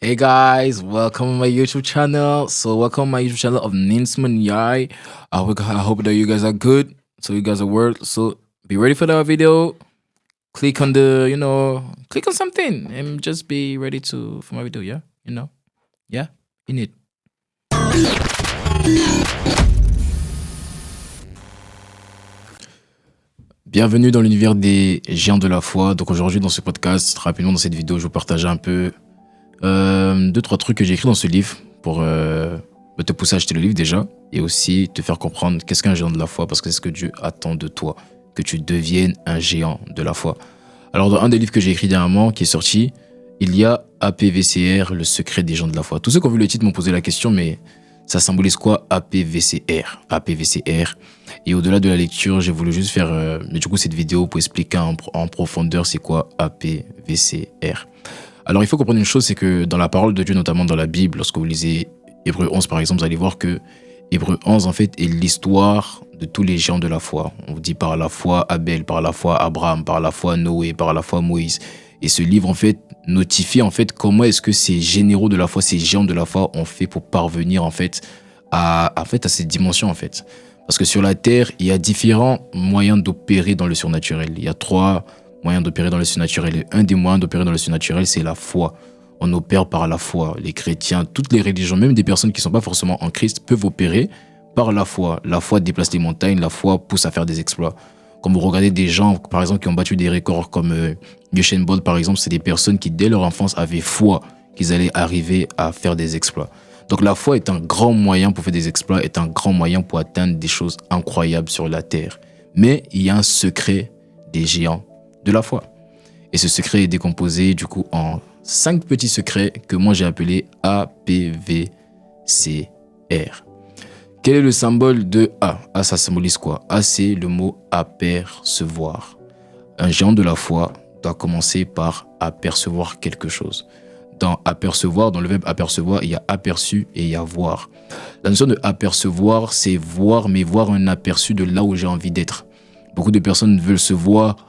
Hey guys, welcome to my YouTube channel. So welcome to my YouTube channel of Ninsman Yai. I hope that you guys are good. So you guys are well. So be ready for the video. Click on click on something and just be ready for my video. Yeah, in it. Bienvenue dans l'univers des géants de la foi. Donc aujourd'hui dans ce podcast, rapidement dans cette vidéo, je vais vous partager un peu 2-3 trucs que j'ai écrits dans ce livre pour te pousser à acheter le livre déjà et aussi te faire comprendre qu'est-ce qu'un géant de la foi, parce que c'est ce que Dieu attend de toi, que tu deviennes un géant de la foi. Alors dans un des livres que j'ai écrit dernièrement qui est sorti, il y a APVCR, le secret des gens de la foi. Tous ceux qui ont vu le titre m'ont posé la question, mais ça symbolise quoi APVCR? APVCR. Et au-delà de la lecture, j'ai voulu juste faire cette vidéo pour expliquer en profondeur c'est quoi APVCR. Alors il faut comprendre une chose, c'est que dans la parole de Dieu, notamment dans la Bible, lorsque vous lisez Hébreux 11 par exemple, vous allez voir que Hébreux 11 en fait est l'histoire de tous les géants de la foi. On vous dit par la foi Abel, par la foi Abraham, par la foi Noé, par la foi Moïse. Et ce livre en fait notifie en fait comment est-ce que ces généraux de la foi, ces géants de la foi ont fait pour parvenir en fait à cette dimension en fait. Parce que sur la terre, il y a différents moyens d'opérer dans le surnaturel. Il y a 3 moyens d'opérer dans le surnaturel. Et un des moyens d'opérer dans le surnaturel, c'est la foi. On opère par la foi. Les chrétiens, toutes les religions, même des personnes qui ne sont pas forcément en Christ, peuvent opérer par la foi. La foi déplace les montagnes, la foi pousse à faire des exploits. Quand vous regardez des gens, par exemple, qui ont battu des records comme Usain Bolt, par exemple, c'est des personnes qui, dès leur enfance, avaient foi qu'ils allaient arriver à faire des exploits. Donc la foi est un grand moyen pour faire des exploits, est un grand moyen pour atteindre des choses incroyables sur la terre. Mais il y a un secret des géants de la foi. Et ce secret est décomposé du coup en 5 petits secrets que moi j'ai appelés APVCR. Quel est le symbole de A? A, ça symbolise quoi? A, c'est le mot apercevoir. Un géant de la foi doit commencer par apercevoir quelque chose. Dans apercevoir, dans le verbe apercevoir, il y a aperçu et il y a voir. La notion de apercevoir, c'est voir, mais voir un aperçu de là où j'ai envie d'être. Beaucoup de personnes veulent se voir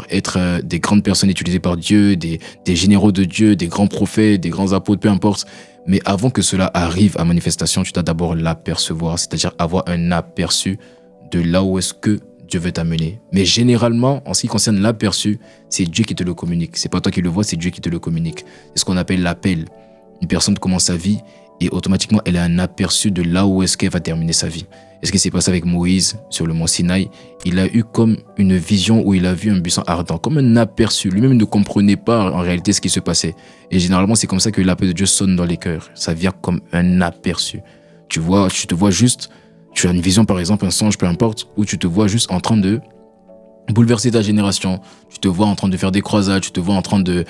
être des grandes personnes utilisées par Dieu, des généraux de Dieu, des grands prophètes, des grands apôtres, peu importe. Mais avant que cela arrive à manifestation, tu dois d'abord l'apercevoir, c'est-à-dire avoir un aperçu de là où est-ce que Dieu veut t'amener. Mais généralement, en ce qui concerne l'aperçu, c'est Dieu qui te le communique. C'est pas toi qui le vois, c'est Dieu qui te le communique. C'est ce qu'on appelle l'appel. Une personne commence sa vie et automatiquement, elle a un aperçu de là où est-ce qu'elle va terminer sa vie. Et ce qui s'est passé avec Moïse sur le mont Sinaï, il a eu comme une vision où il a vu un buisson ardent, comme un aperçu. Lui-même ne comprenait pas en réalité ce qui se passait. Et généralement, c'est comme ça que l'appel de Dieu sonne dans les cœurs. Ça vient comme un aperçu. Tu te vois juste, tu as une vision par exemple, un songe, peu importe, où tu te vois juste en train de bouleverser ta génération, tu te vois en train de faire des croisades, tu te vois en train de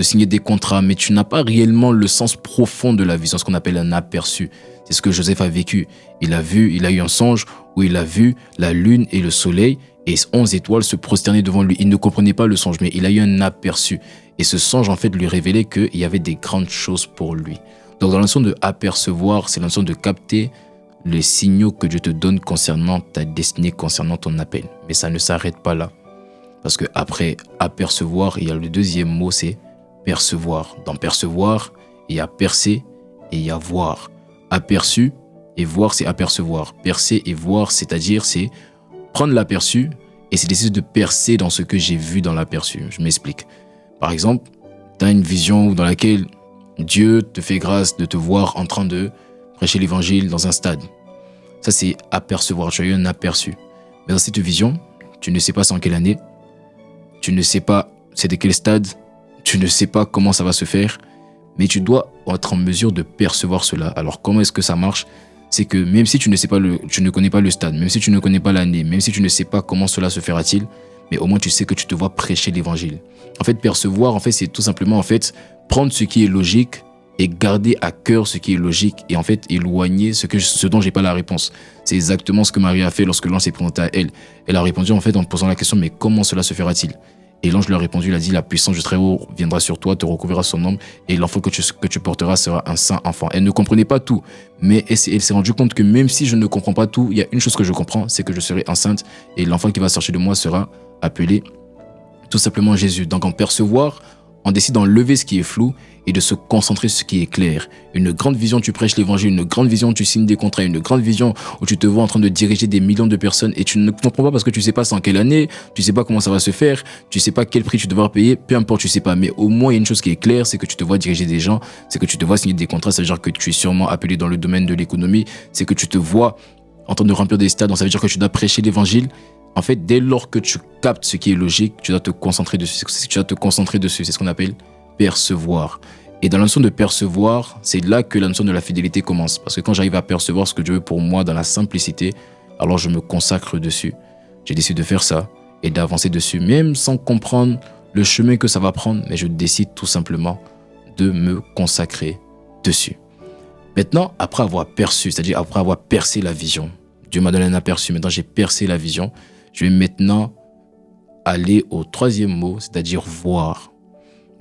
signer des contrats, mais tu n'as pas réellement le sens profond de la vision, ce qu'on appelle un aperçu. C'est ce que Joseph a vécu. Il a eu un songe où il a vu la lune et le soleil et 11 étoiles se prosterner devant lui. Il ne comprenait pas le songe, mais il a eu un aperçu. Et ce songe, en fait, lui révélait qu'il y avait des grandes choses pour lui. Donc, dans la notion de apercevoir, c'est la notion de capter les signaux que Dieu te donne concernant ta destinée, concernant ton appel. Mais ça ne s'arrête pas là. Parce que après apercevoir, il y a le deuxième mot, c'est percevoir. Dans percevoir, il y a percer et il y a voir. Aperçu et voir, c'est apercevoir. Percer et voir, c'est-à-dire c'est prendre l'aperçu et c'est d'essayer de percer dans ce que j'ai vu dans l'aperçu. Je m'explique. Par exemple, tu as une vision dans laquelle Dieu te fait grâce de te voir en train de prêcher l'évangile dans un stade. Ça, c'est apercevoir. Tu as eu un aperçu. Mais dans cette vision, tu ne sais pas c'est en quelle année. Tu ne sais pas c'est de quel stade. Tu ne sais pas comment ça va se faire. Mais tu dois être en mesure de percevoir cela. Alors, comment est-ce que ça marche? C'est que même si tu ne connais pas le stade, même si tu ne connais pas l'année, même si tu ne sais pas comment cela se fera-t-il, mais au moins tu sais que tu te vois prêcher l'évangile. En fait, percevoir, en fait, c'est tout simplement en fait prendre ce qui est logique et garder à cœur ce qui est logique et en fait éloigner ce dont j'ai pas la réponse. C'est exactement ce que Marie a fait lorsque l'ange s'est présenté à elle. Elle a répondu en fait en posant la question, mais comment cela se fera-t-il? Et l'ange lui a répondu, il a dit, la puissance du Très-Haut viendra sur toi, te recouvrira son ombre, et l'enfant que tu porteras sera un saint enfant. Elle ne comprenait pas tout, mais elle s'est rendue compte que même si je ne comprends pas tout, il y a une chose que je comprends, c'est que je serai enceinte, et l'enfant qui va sortir de moi sera appelé tout simplement Jésus. Donc en percevoir, On décide d'enlever ce qui est flou et de se concentrer sur ce qui est clair. Une grande vision, tu prêches l'évangile. Une grande vision, tu signes des contrats. Une grande vision où tu te vois en train de diriger des millions de personnes et tu ne comprends pas parce que tu sais pas c'est en quelle année, tu sais pas comment ça va se faire, tu sais pas quel prix tu devras payer, peu importe, tu sais pas. Mais au moins, il y a une chose qui est claire, c'est que tu te vois diriger des gens, c'est que tu te vois signer des contrats, ça veut dire que tu es sûrement appelé dans le domaine de l'économie, c'est que tu te vois en train de remplir des stades, donc ça veut dire que tu dois prêcher l'évangile. En fait, dès lors que tu captes ce qui est logique, tu dois te concentrer dessus. C'est ce qu'on appelle percevoir. Et dans la notion de percevoir, c'est là que la notion de la fidélité commence. Parce que quand j'arrive à percevoir ce que Dieu veut pour moi dans la simplicité, alors je me consacre dessus. J'ai décidé de faire ça et d'avancer dessus, même sans comprendre le chemin que ça va prendre, mais je décide tout simplement de me consacrer dessus. Maintenant, après avoir perçu, c'est-à-dire après avoir percé la vision, Dieu m'a donné un aperçu, maintenant j'ai percé la vision, je vais maintenant aller au troisième mot, c'est-à-dire voir.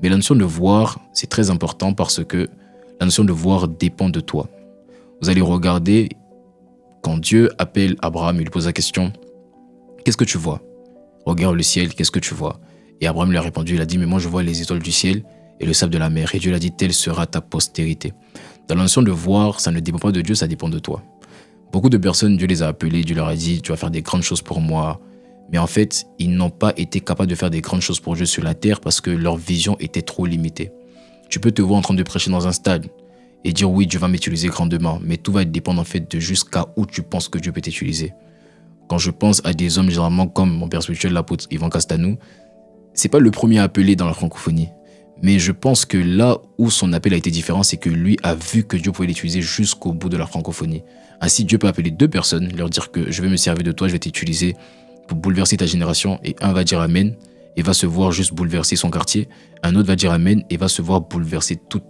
Mais la notion de voir, c'est très important parce que la notion de voir dépend de toi. Vous allez regarder, quand Dieu appelle Abraham, il lui pose la question, qu'est-ce que tu vois? Regarde le ciel, qu'est-ce que tu vois? Et Abraham lui a répondu, il a dit, mais moi je vois les étoiles du ciel et le sable de la mer. Et Dieu lui a dit, telle sera ta postérité. Dans la notion de voir, ça ne dépend pas de Dieu, ça dépend de toi. Beaucoup de personnes, Dieu les a appelées, Dieu leur a dit, tu vas faire des grandes choses pour moi. Mais en fait, ils n'ont pas été capables de faire des grandes choses pour Dieu sur la terre parce que leur vision était trop limitée. Tu peux te voir en train de prêcher dans un stade et dire oui, Dieu va m'utiliser grandement, mais tout va dépendre en fait de jusqu'à où tu penses que Dieu peut t'utiliser. Quand je pense à des hommes généralement comme mon père spirituel, l'apôtre Yvan Castanou, c'est pas le premier appelé dans la francophonie. Mais je pense que là où son appel a été différent, c'est que lui a vu que Dieu pouvait l'utiliser jusqu'au bout de la francophonie. Ainsi, Dieu peut appeler deux personnes, leur dire que je vais me servir de toi, je vais t'utiliser pour bouleverser ta génération, et un va dire Amen et va se voir juste bouleverser son quartier, un autre va dire Amen et va se voir bouleverser tout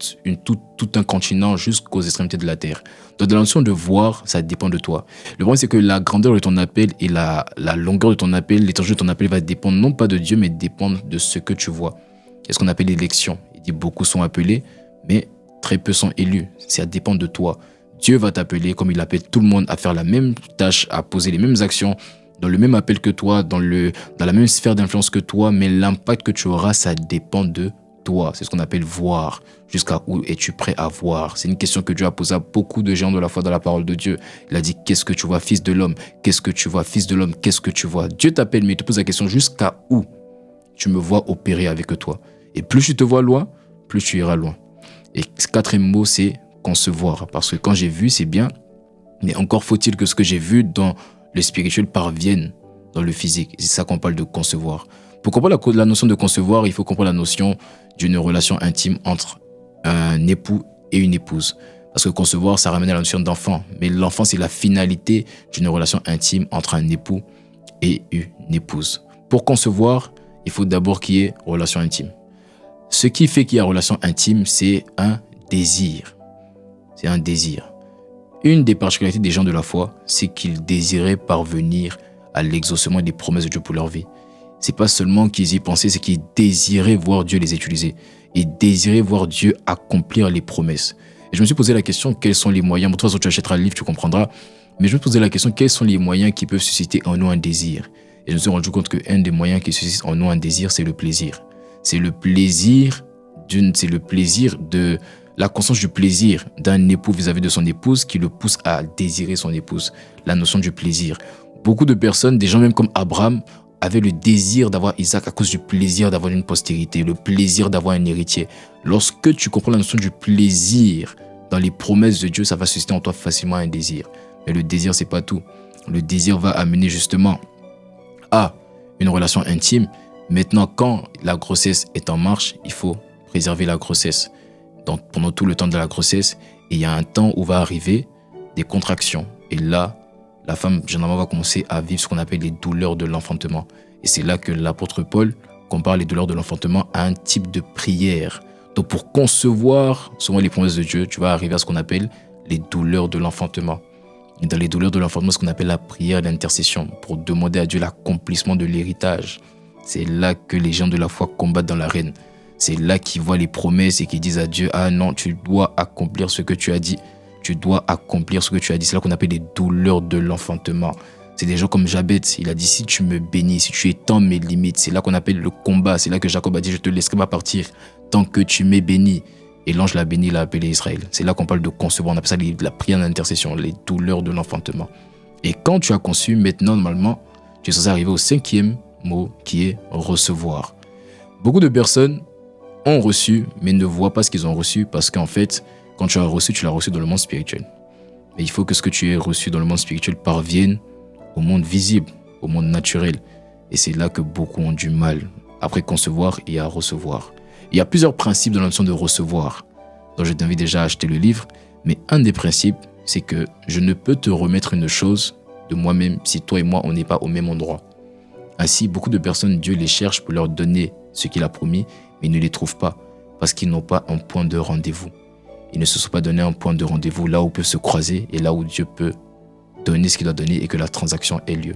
un continent jusqu'aux extrémités de la terre. Donc, la notion de voir, ça dépend de toi. Le problème, c'est que la grandeur de ton appel et la longueur de ton appel, l'étendue de ton appel va dépendre non pas de Dieu, mais dépendre de ce que tu vois. C'est ce qu'on appelle l'élection. Il dit beaucoup sont appelés, mais très peu sont élus. Ça dépend de toi. Dieu va t'appeler comme il appelle tout le monde à faire la même tâche, à poser les mêmes actions, dans le même appel que toi, dans la même sphère d'influence que toi, mais l'impact que tu auras, ça dépend de toi. C'est ce qu'on appelle voir. Jusqu'à où es-tu prêt à voir? C'est une question que Dieu a posée à beaucoup de gens de la foi dans la parole de Dieu. Il a dit, qu'est-ce que tu vois, fils de l'homme? Qu'est-ce que tu vois, fils de l'homme? Qu'est-ce que tu vois? Dieu t'appelle, mais il te pose la question, jusqu'à où tu me vois opérer avec toi? Et plus tu te vois loin, plus tu iras loin. Et quatrième mot, c'est concevoir. Parce que quand j'ai vu, c'est bien, mais encore faut-il que ce que j'ai vu dans le spirituel parvienne dans le physique. C'est ça qu'on parle de concevoir. Pour comprendre la notion de concevoir, il faut comprendre la notion d'une relation intime entre un époux et une épouse. Parce que concevoir, ça ramène à la notion d'enfant. Mais l'enfant, c'est la finalité d'une relation intime entre un époux et une épouse. Pour concevoir, il faut d'abord qu'il y ait relation intime. Ce qui fait qu'il y a relation intime, c'est un désir. C'est un désir. Une des particularités des gens de la foi, c'est qu'ils désiraient parvenir à l'exaucement des promesses de Dieu pour leur vie. C'est pas seulement qu'ils y pensaient, c'est qu'ils désiraient voir Dieu les utiliser. Ils désiraient voir Dieu accomplir les promesses. Et je me suis posé la question, quels sont les moyens? De toute façon, tu achèteras le livre, tu comprendras. Mais je me suis posé la question, quels sont les moyens qui peuvent susciter en nous un désir? Et je me suis rendu compte qu'un des moyens qui suscite en nous un désir, c'est le plaisir. C'est le plaisir de la conscience du plaisir d'un époux vis-à-vis de son épouse qui le pousse à désirer son épouse. La notion du plaisir. Beaucoup de personnes, des gens même comme Abraham, avaient le désir d'avoir Isaac à cause du plaisir d'avoir une postérité, le plaisir d'avoir un héritier. Lorsque tu comprends la notion du plaisir dans les promesses de Dieu, ça va susciter en toi facilement un désir. Mais le désir, c'est pas tout. Le désir va amener justement à une relation intime. Maintenant, quand la grossesse est en marche, il faut préserver la grossesse. Donc, pendant tout le temps de la grossesse, il y a un temps où va arriver des contractions. Et là, la femme, généralement, va commencer à vivre ce qu'on appelle les douleurs de l'enfantement. Et c'est là que l'apôtre Paul compare les douleurs de l'enfantement à un type de prière. Donc, pour concevoir souvent les promesses de Dieu, tu vas arriver à ce qu'on appelle les douleurs de l'enfantement. Et dans les douleurs de l'enfantement, ce qu'on appelle la prière d'intercession, pour demander à Dieu l'accomplissement de l'héritage. C'est là que les gens de la foi combattent dans l'arène. C'est là qu'ils voient les promesses et qu'ils disent à Dieu, ah non, tu dois accomplir ce que tu as dit. Tu dois accomplir ce que tu as dit. C'est là qu'on appelle les douleurs de l'enfantement. C'est des gens comme Jabez. Il a dit, si tu me bénis, si tu étends mes limites, c'est là qu'on appelle le combat. C'est là que Jacob a dit, je te laisserai pas partir tant que tu m'es béni. Et l'ange l'a béni, l'a appelé Israël. C'est là qu'on parle de concevoir. On appelle ça la prière d'intercession, les douleurs de l'enfantement. Et quand tu as conçu, maintenant, normalement, tu es censé arriver au 5e mot qui est recevoir. Beaucoup de personnes ont reçu, mais ne voient pas ce qu'ils ont reçu parce qu'en fait, quand tu as reçu, tu l'as reçu dans le monde spirituel. Mais il faut que ce que tu aies reçu dans le monde spirituel parvienne au monde visible, au monde naturel. Et c'est là que beaucoup ont du mal, après concevoir et à recevoir. Il y a plusieurs principes dans la notion de recevoir. Donc je t'invite déjà à acheter le livre. Mais un des principes, c'est que je ne peux te remettre une chose de moi-même si toi et moi, on n'est pas au même endroit. Ainsi, beaucoup de personnes, Dieu les cherche pour leur donner ce qu'il a promis, mais ils ne les trouvent pas parce qu'ils n'ont pas un point de rendez-vous. Ils ne se sont pas donné un point de rendez-vous là où ils peuvent se croiser et là où Dieu peut donner ce qu'il doit donner et que la transaction ait lieu.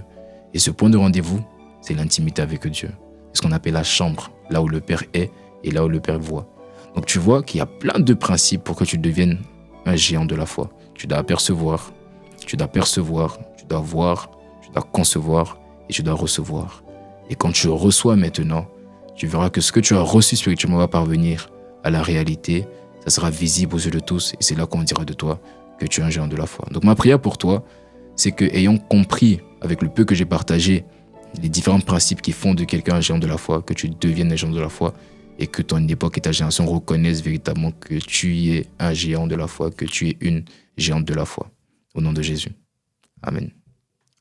Et ce point de rendez-vous, c'est l'intimité avec Dieu. C'est ce qu'on appelle la chambre, là où le Père est et là où le Père voit. Donc tu vois qu'il y a plein de principes pour que tu deviennes un géant de la foi. Tu dois apercevoir, tu dois percevoir, tu dois voir, tu dois concevoir et tu dois recevoir. Et quand tu reçois maintenant, tu verras que ce que tu as reçu spirituellement va parvenir à la réalité. Ça sera visible aux yeux de tous et c'est là qu'on dira de toi que tu es un géant de la foi. Donc ma prière pour toi, c'est que ayant compris avec le peu que j'ai partagé les différents principes qui font de quelqu'un un géant de la foi, que tu deviennes un géant de la foi et que ton époque et ta génération reconnaissent véritablement que tu es un géant de la foi, que tu es une géante de la foi. Au nom de Jésus. Amen.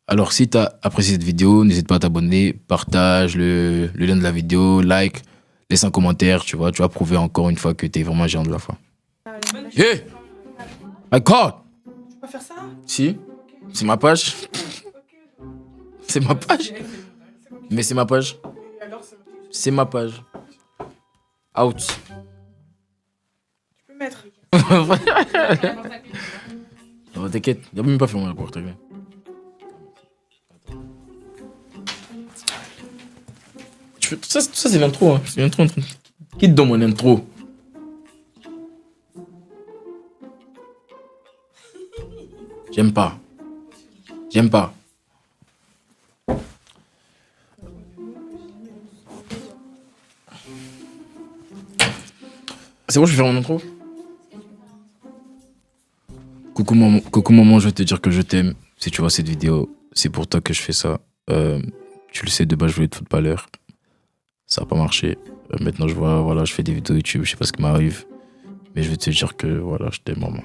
Alors si tu as apprécié cette vidéo, n'hésite pas à t'abonner, partage le lien de la vidéo, like, laisse un commentaire, tu vas prouver encore une fois que tu es vraiment un géant de la foi. Hey! My God! Tu peux pas faire ça? Si, c'est ma page. C'est ma page. Mais c'est ma page. C'est ma page. Out. Tu peux mettre. Non, t'inquiète, il a même pas fermé la porte. T'inquiète. Ça c'est l'intro. Hein. C'est l'intro. Quitte dans mon intro. J'aime pas. C'est bon, je vais faire mon intro. Coucou maman, je vais te dire que je t'aime. Si tu vois cette vidéo, c'est pour toi que je fais ça. Tu le sais, de base, je voulais être footballeur. Ça n'a pas marché. Maintenant, je fais des vidéos YouTube, je sais pas ce qui m'arrive. Mais je vais te dire que, voilà, je t'aime, maman.